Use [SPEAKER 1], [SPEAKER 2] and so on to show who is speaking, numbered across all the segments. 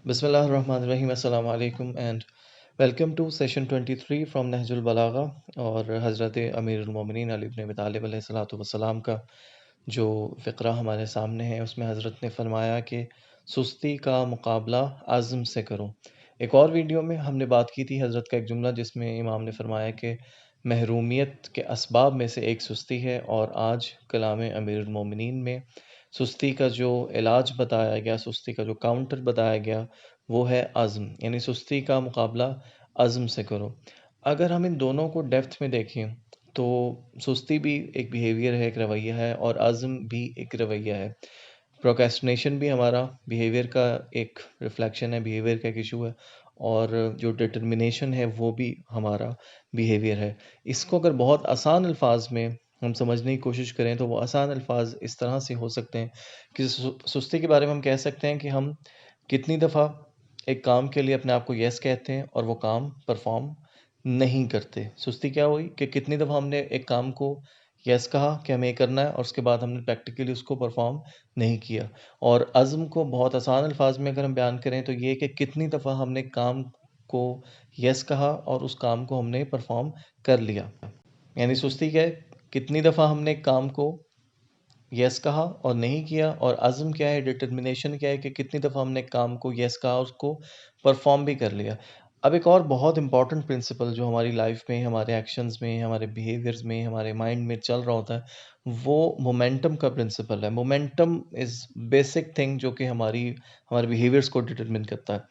[SPEAKER 1] बिस्मिल्लाहिर्रहमानिर्रहीम अस्सलाम वालेकुम and welcome to session 23 from नहजुल बलागा। और हज़रत अमीरुल मोमिनीन अली इब्न अबी तालिब अलैहिस्सलातु वस्सलाम का जो फ़िक्रा हमारे सामने है उसमें हज़रत ने फ़रमाया कि सुस्ती का मुकाबला आज़म से करो। एक और वीडियो में हमने बात की थी हज़रत का एक जुमला जिसमें इमाम ने फ़रमाया कि महरूमियत के असबाब में से एक सुस्ती है, और आज कलाम अमीरुल मोमिनीन में सुस्ती का जो इलाज बताया गया, सुस्ती का जो काउंटर बताया गया, वो है अज़्म, यानी सुस्ती का मुकाबला अज़्म से करो। अगर हम इन दोनों को डेप्थ में देखें, तो सुस्ती भी एक बिहेवियर है, एक रवैया है, और अज़्म भी एक रवैया है। प्रोक्रेस्टिनेशन भी हमारा बिहेवियर का एक रिफ्लेक्शन है, बिहेवियर का एक इशू है, और जो डिटर्मिनेशन है वो भी हमारा बिहेवियर है। इसको अगर बहुत आसान अल्फाज में हम समझने की कोशिश करें तो वो आसान अल्फाज इस तरह से हो सकते हैं कि सुस्ती के बारे में हम कह सकते हैं कि हम कितनी दफ़ा एक काम के लिए अपने आप को यस कहते हैं और वो काम परफॉर्म नहीं करते। सुस्ती क्या हुई कि कितनी दफ़ा हमने एक काम को यस कहा कि हमें ये करना है, और उसके बाद हमने प्रैक्टिकली उसको परफॉर्म नहीं किया। और अज़्म को बहुत आसान अल्फाज में अगर हम बयान करें तो ये कि कितनी दफ़ा हमने काम को यस कहा और उस काम को हमने परफॉर्म कर लिया। यानी सुस्ती क्या है, कितनी दफ़ा हमने एक काम को यस कहा और नहीं किया, और अज़्म क्या है, डिटर्मिनेशन क्या है कि कितनी दफ़ा हमने काम को यस कहा, उसको परफॉर्म भी कर लिया। अब एक और बहुत इंपॉर्टेंट प्रिंसिपल जो हमारी लाइफ में, हमारे एक्शंस में, हमारे बिहेवियर्स में, हमारे माइंड में चल रहा होता है, वो मोमेंटम का प्रिंसिपल है। मोमेंटम इज़ बेसिक थिंग जो कि हमारे बिहेवियर्स को डिटरमिन करता है।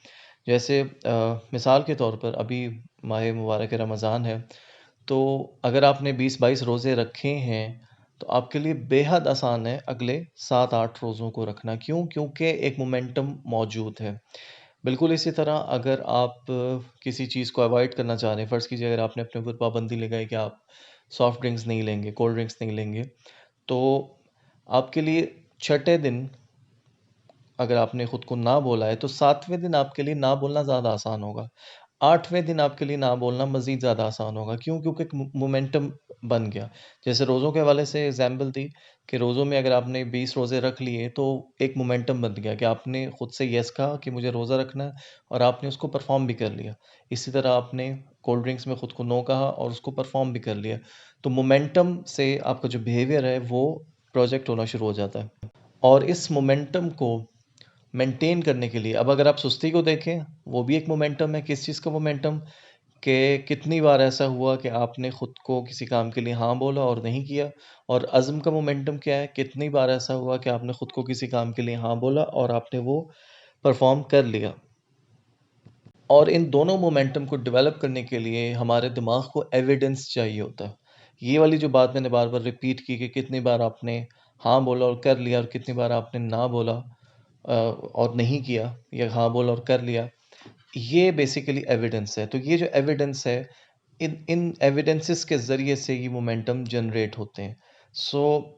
[SPEAKER 1] जैसे मिसाल के तौर पर अभी माह मुबारक रमज़ान है, तो अगर आपने 20-22 रोज़े रखे हैं, तो आपके लिए बेहद आसान है अगले 7-8 रोज़ों को रखना। क्यों? क्योंकि एक मोमेंटम मौजूद है। बिल्कुल इसी तरह अगर आप किसी चीज़ को अवॉइड करना चाह रहे हैं, फ़र्ज़ कीजिए अगर आपने अपने ऊपर पाबंदी लगाई कि आप सॉफ्ट ड्रिंक्स नहीं लेंगे, कोल्ड ड्रिंक्स नहीं लेंगे, तो आपके लिए छठे दिन अगर आपने खुद को ना बोला है, तो 7वें दिन आपके लिए ना बोलना ज़्यादा आसान होगा। 8वें दिन आपके लिए ना बोलना मज़ीद ज़्यादा आसान होगा। क्यों? क्योंकि एक मोमेंटम बन गया। जैसे रोज़ों के हवाले से एग्ज़ाम्पल दी कि रोज़ों में अगर आपने 20 रोज़े रख लिए, तो एक मोमेंटम बन गया कि आपने खुद से येस कहा कि मुझे रोज़ा रखना है, और आपने उसको परफ़ॉर्म भी कर लिया। इसी तरह आपने कोल्ड ड्रिंक्स में खुद को नो कहा और उसको परफ़ॉर्म भी कर लिया। तो मोमेंटम से आपका जो बिहेवियर है, वो प्रोजेक्ट होना शुरू हो जाता है। और इस मोमेंटम को मेंटेन करने के लिए, अब अगर आप सुस्ती को देखें, वो भी एक मोमेंटम है। किस चीज़ का मोमेंटम? कि कितनी बार ऐसा हुआ कि आपने खुद को किसी काम के लिए हाँ बोला और नहीं किया। और अज़्म का मोमेंटम क्या है? कितनी बार ऐसा हुआ कि आपने खुद को किसी काम के लिए हाँ बोला और आपने वो परफॉर्म कर लिया। और इन दोनों मोमेंटम को डेवलप करने के लिए हमारे दिमाग को एविडेंस चाहिए होता है। ये वाली जो बात मैंने बार बार रिपीट की कि कितनी बार आपने हाँ बोला और कर लिया, और कितनी बार आपने ना बोला और नहीं किया, या हाँ बोला और कर लिया, ये बेसिकली एविडेंस है। तो ये जो एविडेंस है, इन इन एविडेंसेस के ज़रिए से ये मोमेंटम जनरेट होते हैं।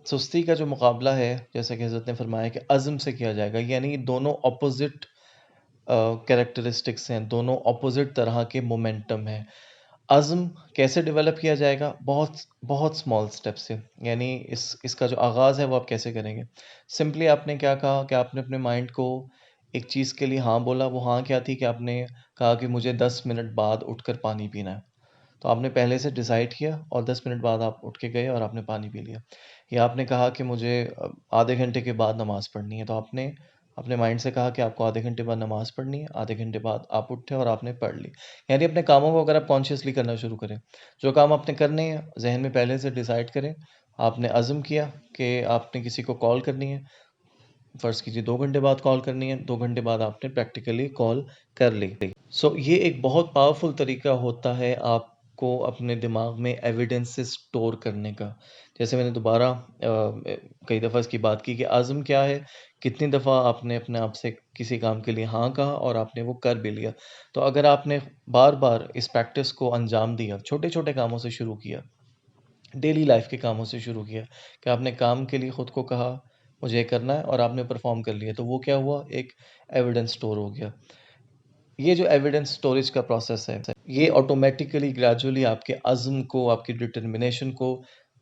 [SPEAKER 1] सुस्ती का जो मुकाबला है, जैसा कि हज़रत ने फरमाया कि अज़्म से किया जाएगा, यानी दोनों अपोज़िट कैरेक्टरिस्टिक्स हैं, दोनों अपोज़िट तरह के मोमेंटम हैं। अज़्म कैसे डेवलप किया जाएगा? बहुत बहुत स्मॉल स्टेप से। यानी इसका जो आगाज़ है वो आप कैसे करेंगे? सिंपली आपने क्या कहा कि आपने अपने माइंड को एक चीज़ के लिए हाँ बोला। वो हाँ क्या थी कि आपने कहा कि मुझे 10 मिनट बाद उठकर पानी पीना है। तो आपने पहले से डिसाइड किया और 10 मिनट बाद आप उठ के गए और आपने पानी पी लिया। या आपने कहा कि मुझे आधे घंटे के बाद नमाज़ पढ़नी है, तो आपने अपने माइंड से कहा कि आपको आधे घंटे बाद नमाज़ पढ़नी है, आधे घंटे बाद आप उठे और आपने पढ़ ली। यानी अपने कामों को अगर आप कॉन्शियसली करना शुरू करें, जो काम आपने करने हैं, ज़हन में पहले से डिसाइड करें। आपने अज़्म किया कि आपने किसी को कॉल करनी है, फ़र्ज़ कीजिए 2 घंटे बाद कॉल करनी है, 2 घंटे बाद आपने प्रैक्टिकली कॉल कर ली। ये एक बहुत पावरफुल तरीका होता है आपको अपने दिमाग में एविडेंसेस स्टोर करने का। जैसे मैंने दोबारा कई दफ़ा इसकी बात की कि आज़म क्या है, कितनी दफ़ा आपने अपने आप से किसी काम के लिए हाँ कहा और आपने वो कर भी लिया। तो अगर आपने बार-बार इस प्रैक्टिस को अंजाम दिया, छोटे-छोटे कामों से शुरू किया, डेली लाइफ़ के कामों से शुरू किया कि आपने काम के लिए खुद को कहा, मुझे ये करना है, और आपने परफ़ॉर्म कर लिया, तो वो क्या हुआ, एक एविडेंस स्टोर हो गया। ये जो एविडेंस स्टोरेज का प्रोसेस है, ये ऑटोमेटिकली ग्रेजुअली आपके अज़्म को, आपकी डिटर्मिनेशन को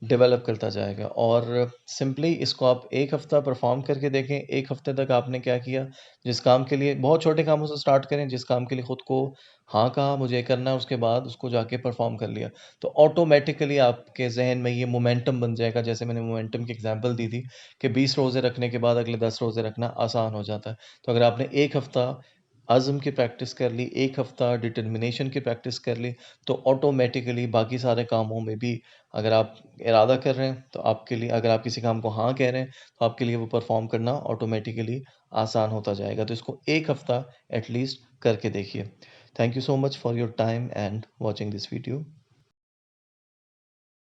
[SPEAKER 1] डेवलप करता जाएगा। और सिंपली इसको आप 1 हफ़्ता परफ़ॉर्म करके देखें। 1 हफ़्ते तक आपने क्या किया, जिस काम के लिए बहुत छोटे कामों से स्टार्ट करें, जिस काम के लिए खुद को हाँ कहा, मुझे ये करना है, उसके बाद उसको जाके परफ़ॉर्म कर लिया। तो ऑटोमैटिकली आपके ज़हन में ये मोमेंटम बन जाएगा, जैसे मैंने मोमेंटम की एग्ज़ाम्पल दी थी कि 20 रोज़े रखने के बाद अगले 10 रोज़े रखना आसान हो जाता है। तो अगर आपने 1 हफ़्ता अज़्म की प्रैक्टिस कर ली, 1 हफ़्ता डिटर्मिनेशन की प्रैक्टिस कर ली, तो ऑटोमैटिकली बाकी सारे कामों में भी अगर आप इरादा कर रहे हैं, तो आपके लिए, अगर आप किसी काम को हाँ कह रहे हैं, तो आपके लिए वो परफ़ॉर्म करना ऑटोमैटिकली आसान होता जाएगा। तो इसको 1 हफ़्ता एट लीस्ट करके देखिए। Thank you so much for your time and watching this video.